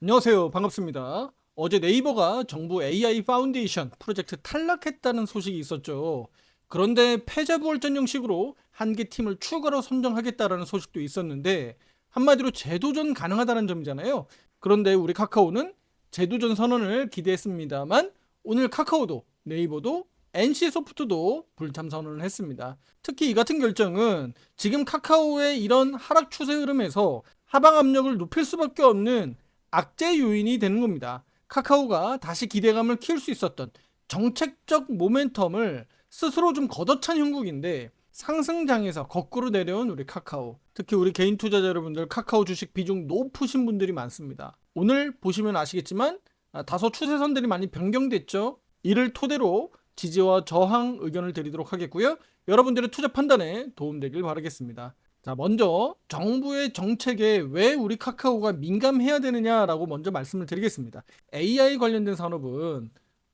안녕하세요. 반갑습니다. 어제 네이버가 정부 AI 파운데이션 프로젝트 탈락했다는 소식이 있었죠. 그런데 패자부활전 형식으로 한 개 팀을 추가로 선정하겠다라는 소식도 있었는데 한마디로 재도전 가능하다는 점이잖아요. 그런데 우리 카카오는 재도전 선언을 기대했습니다만 오늘 카카오도 네이버도 NC소프트도 불참 선언을 했습니다. 특히 이 같은 결정은 지금 카카오의 이런 하락 추세 흐름에서 하방 압력을 높일 수밖에 없는 악재 요인이 되는 겁니다. 카카오가 다시 기대감을 키울 수 있었던 정책적 모멘텀을 스스로 좀 걷어찬 형국인데 상승장에서 거꾸로 내려온 우리 카카오, 특히 우리 개인 투자자 여러분들 카카오 주식 비중 높으신 분들이 많습니다. 오늘 보시면 아시겠지만 다소 추세선들이 많이 변경됐죠. 이를 토대로 지지와 저항 의견을 드리도록 하겠고요. 여러분들의 투자 판단에 도움되길 바라겠습니다. 자, 먼저 정부의 정책에 왜 우리 카카오가 민감해야 되느냐라고 먼저 말씀을 드리겠습니다. AI 관련된 산업은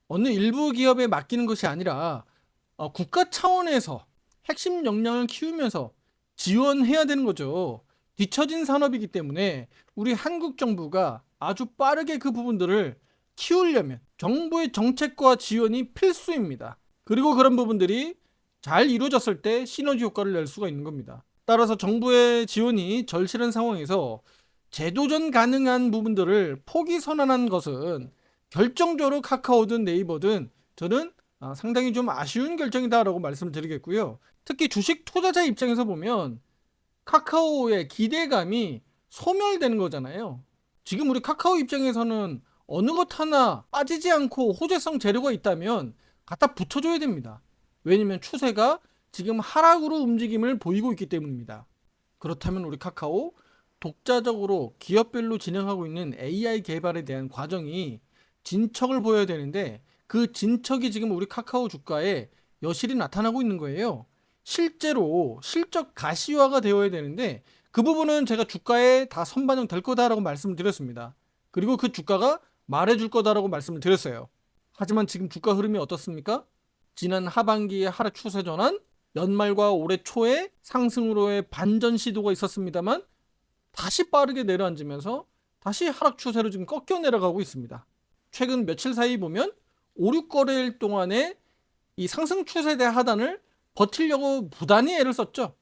어느 일부 기업에 맡기는 것이 아니라 국가 차원에서 핵심 역량을 키우면서 지원해야 되는 거죠. 뒤처진 산업이기 때문에 우리 한국 정부가 아주 빠르게 그 부분들을 키우려면 정부의 정책과 지원이 필수입니다. 그리고 그런 부분들이 잘 이루어졌을 때 시너지 효과를 낼 수가 있는 겁니다. 따라서 정부의 지원이 절실한 상황에서 재도전 가능한 부분들을 포기 선언한 것은 결정적으로 카카오든 네이버든 저는 상당히 좀 아쉬운 결정이다라고 말씀을 드리겠고요. 특히 주식 투자자 입장에서 보면 카카오의 기대감이 소멸되는 거잖아요. 지금 우리 카카오 입장에서는 어느 것 하나 빠지지 않고 호재성 재료가 있다면 갖다 붙여줘야 됩니다. 왜냐면 추세가 지금 하락으로 움직임을 보이고 있기 때문입니다. 그렇다면 우리 카카오 독자적으로 기업별로 진행하고 있는 AI 개발에 대한 과정이 진척을 보여야 되는데 그 진척이 지금 우리 카카오 주가에 여실히 나타나고 있는 거예요. 실제로 실적 가시화가 되어야 되는데 그 부분은 제가 주가에 다 선반영 될 거다라고 말씀을 드렸습니다. 그리고 그 주가가 말해줄 거다라고 말씀을 드렸어요. 하지만 지금 주가 흐름이 어떻습니까? 지난 하반기의 하락 추세 전환, 연말과 올해 초에 상승으로의 반전 시도가 있었습니다만 다시 빠르게 내려앉으면서 다시 하락 추세로 지금 꺾여 내려가고 있습니다. 최근 며칠 사이 보면 5, 6거래일 동안에 이 상승 추세대 하단을 버티려고 부단히 애를 썼죠.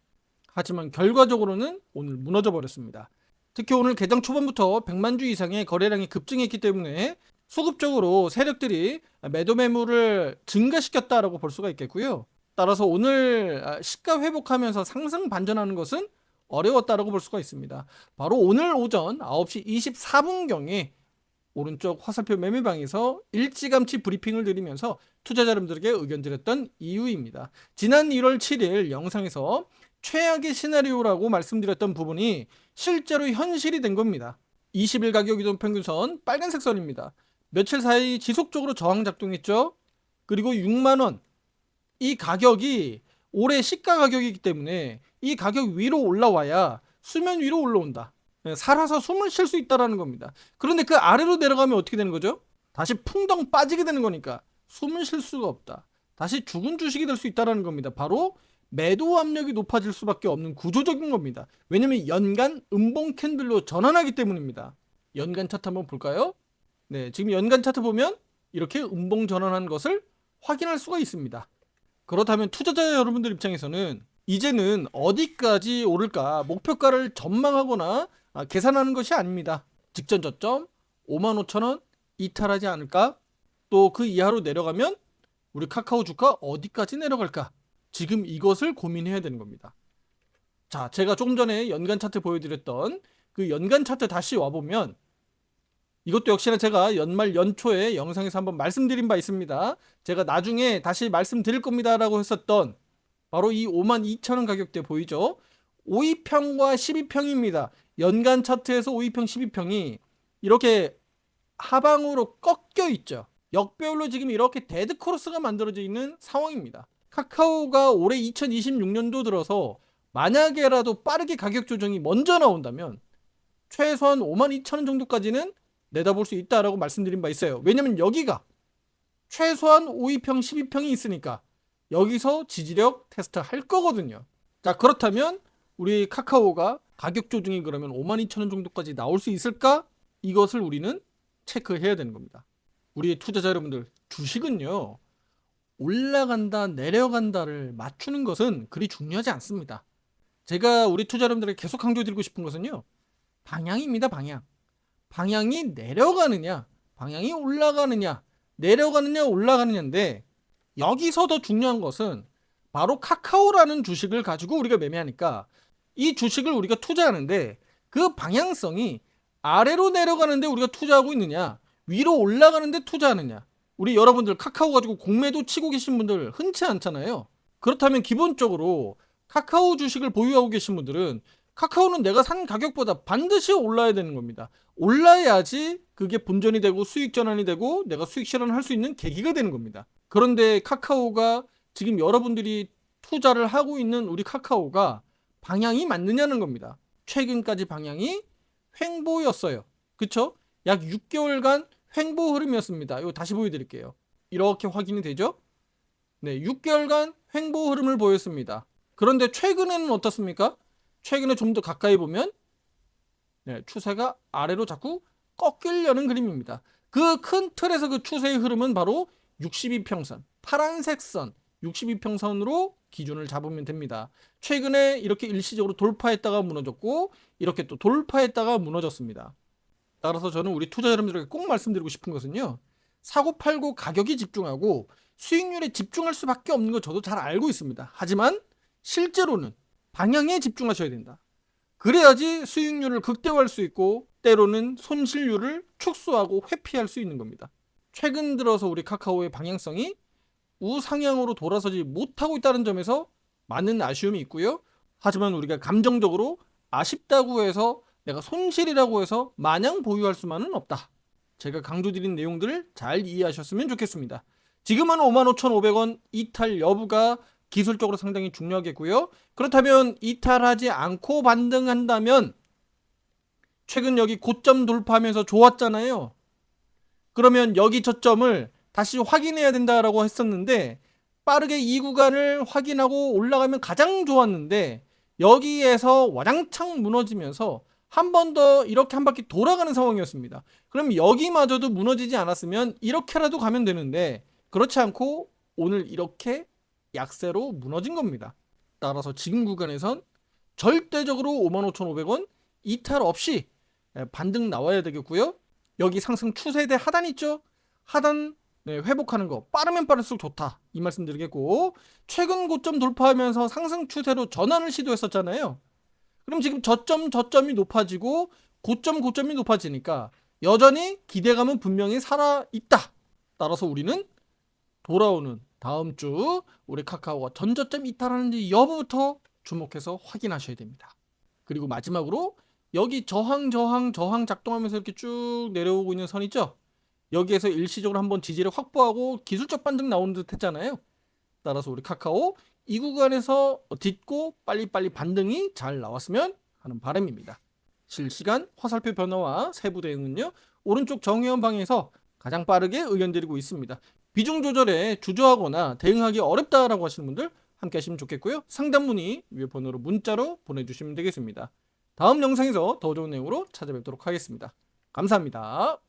하지만 결과적으로는 오늘 무너져 버렸습니다. 특히 오늘 개장 초반부터 100만 주 이상의 거래량이 급증했기 때문에 수급적으로 세력들이 매도 매물을 증가시켰다라고 볼 수가 있겠고요. 따라서 오늘 시가 회복하면서 상승 반전하는 것은 어려웠다라고 볼 수가 있습니다. 바로 오늘 오전 9시 24분경에 오른쪽 화살표 매매방에서 일찌감치 브리핑을 드리면서 투자자 여러분들에게 의견 드렸던 이유입니다. 지난 1월 7일 영상에서 최악의 시나리오라고 말씀드렸던 부분이 실제로 현실이 된 겁니다. 20일 가격 이동 평균선 빨간색 선입니다. 며칠 사이 지속적으로 저항 작동했죠. 그리고 6만원 이 가격이 올해 시가 가격이기 때문에 이 가격 위로 올라와야 수면 위로 올라온다. 살아서 숨을 쉴 수 있다는 겁니다. 그런데 그 아래로 내려가면 어떻게 되는 거죠? 다시 풍덩 빠지게 되는 거니까 숨을 쉴 수가 없다. 다시 죽은 주식이 될 수 있다는 겁니다. 바로 매도 압력이 높아질 수밖에 없는 구조적인 겁니다. 왜냐면 연간 음봉 캔들로 전환하기 때문입니다. 연간 차트 한번 볼까요? 네, 지금 연간 차트 보면 이렇게 음봉 전환한 것을 확인할 수가 있습니다. 그렇다면 투자자 여러분들 입장에서는 이제는 어디까지 오를까 목표가를 전망하거나 계산하는 것이 아닙니다. 직전 저점 55,000원 이탈하지 않을까? 또 그 이하로 내려가면 우리 카카오 주가 어디까지 내려갈까? 지금 이것을 고민해야 되는 겁니다. 자, 제가 조금 전에 연간 차트 보여드렸던 그 연간 차트 다시 와보면 이것도 역시나 제가 연말 연초에 영상에서 한번 말씀드린 바 있습니다. 제가 나중에 다시 말씀드릴 겁니다 라고 했었던 바로 이 52,000원 가격대 보이죠? 5위평과 12평입니다. 연간 차트에서 5위평, 12평이 이렇게 하방으로 꺾여 있죠. 역배열로 지금 이렇게 데드크로스가 만들어져 있는 상황입니다. 카카오가 올해 2026년도 들어서 만약에라도 빠르게 가격 조정이 먼저 나온다면 최소한 52,000원 정도까지는 내다볼 수 있다라고 말씀드린 바 있어요. 왜냐면 여기가 최소한 5위평, 12평이 있으니까 여기서 지지력 테스트 할 거거든요. 자, 그렇다면 우리 카카오가 가격 조정이 그러면 52,000원 정도까지 나올 수 있을까? 이것을 우리는 체크해야 되는 겁니다. 우리 투자자 여러분들, 주식은요, 올라간다, 내려간다를 맞추는 것은 그리 중요하지 않습니다. 제가 우리 투자 여러분들에게 계속 강조드리고 싶은 것은요, 방향입니다. 방향이 내려가느냐, 방향이 올라가느냐, 내려가느냐, 올라가느냐인데, 여기서 더 중요한 것은 바로 카카오라는 주식을 가지고 우리가 매매하니까 이 주식을 우리가 투자하는데 그 방향성이 아래로 내려가는데 우리가 투자하고 있느냐, 위로 올라가는데 투자하느냐. 우리 여러분들 카카오 가지고 공매도 치고 계신 분들 흔치 않잖아요. 그렇다면 기본적으로 카카오 주식을 보유하고 계신 분들은 카카오는 내가 산 가격보다 반드시 올라야 되는 겁니다. 올라야지 그게 본전이 되고 수익 전환이 되고 내가 수익 실현을 할 수 있는 계기가 되는 겁니다. 그런데 카카오가 지금 여러분들이 투자를 하고 있는 우리 카카오가 방향이 맞느냐는 겁니다. 최근까지 방향이 횡보였어요. 그쵸? 약 6개월간 횡보 흐름이었습니다. 이거 다시 보여드릴게요. 이렇게 확인이 되죠? 네, 6개월간 횡보 흐름을 보였습니다. 그런데 최근에는 어떻습니까? 최근에 좀 더 가까이 보면 추세가 아래로 자꾸 꺾이려는 그림입니다. 그 큰 틀에서 그 추세의 흐름은 바로 62평선, 파란색 선, 62평선으로 기준을 잡으면 됩니다. 최근에 이렇게 일시적으로 돌파했다가 무너졌고 이렇게 또 돌파했다가 무너졌습니다. 따라서 저는 우리 투자 여러분들에게 꼭 말씀드리고 싶은 것은요, 사고 팔고 가격에 집중하고 수익률에 집중할 수밖에 없는 거 저도 잘 알고 있습니다. 하지만 실제로는 방향에 집중하셔야 된다. 그래야지 수익률을 극대화할 수 있고 때로는 손실률을 축소하고 회피할 수 있는 겁니다. 최근 들어서 우리 카카오의 방향성이 우상향으로 돌아서지 못하고 있다는 점에서 많은 아쉬움이 있고요. 하지만 우리가 감정적으로 아쉽다고 해서 내가 손실이라고 해서 마냥 보유할 수만은 없다. 제가 강조드린 내용들을 잘 이해하셨으면 좋겠습니다. 지금은 55,500원 이탈 여부가 기술적으로 상당히 중요하겠고요. 그렇다면 이탈하지 않고 반등한다면 최근 여기 고점 돌파하면서 좋았잖아요. 그러면 여기 저점을 다시 확인해야 된다라고 했었는데 빠르게 이 구간을 확인하고 올라가면 가장 좋았는데 여기에서 와장창 무너지면서 한 번 더 이렇게 한 바퀴 돌아가는 상황이었습니다. 그럼 여기마저도 무너지지 않았으면 이렇게라도 가면 되는데 그렇지 않고 오늘 이렇게 약세로 무너진 겁니다. 따라서 지금 구간에선 절대적으로 55,500원 이탈 없이 반등 나와야 되겠고요. 여기 상승 추세대 하단 있죠? 하단 회복하는 거 빠르면 빠를수록 좋다 이 말씀 드리겠고, 최근 고점 돌파하면서 상승 추세로 전환을 시도했었잖아요. 그럼 지금 저점이 높아지고 고점이 높아지니까 여전히 기대감은 분명히 살아있다. 따라서 우리는 돌아오는 다음 주 우리 카카오가 전저점 이탈하는지 여부부터 주목해서 확인하셔야 됩니다. 그리고 마지막으로 여기 저항 작동하면서 이렇게 쭉 내려오고 있는 선 있죠? 여기에서 일시적으로 한번 지지를 확보하고 기술적 반등 나오는 듯 했잖아요. 따라서 우리 카카오 이 구간에서 딛고 빨리빨리 반등이 잘 나왔으면 하는 바람입니다. 실시간 화살표 변화와 세부 대응은요, 오른쪽 정회원 방에서 가장 빠르게 의견 드리고 있습니다. 비중 조절에 주저하거나 대응하기 어렵다라고 하시는 분들 함께 하시면 좋겠고요. 상담 문의 위에 번호로 문자로 보내주시면 되겠습니다. 다음 영상에서 더 좋은 내용으로 찾아뵙도록 하겠습니다. 감사합니다.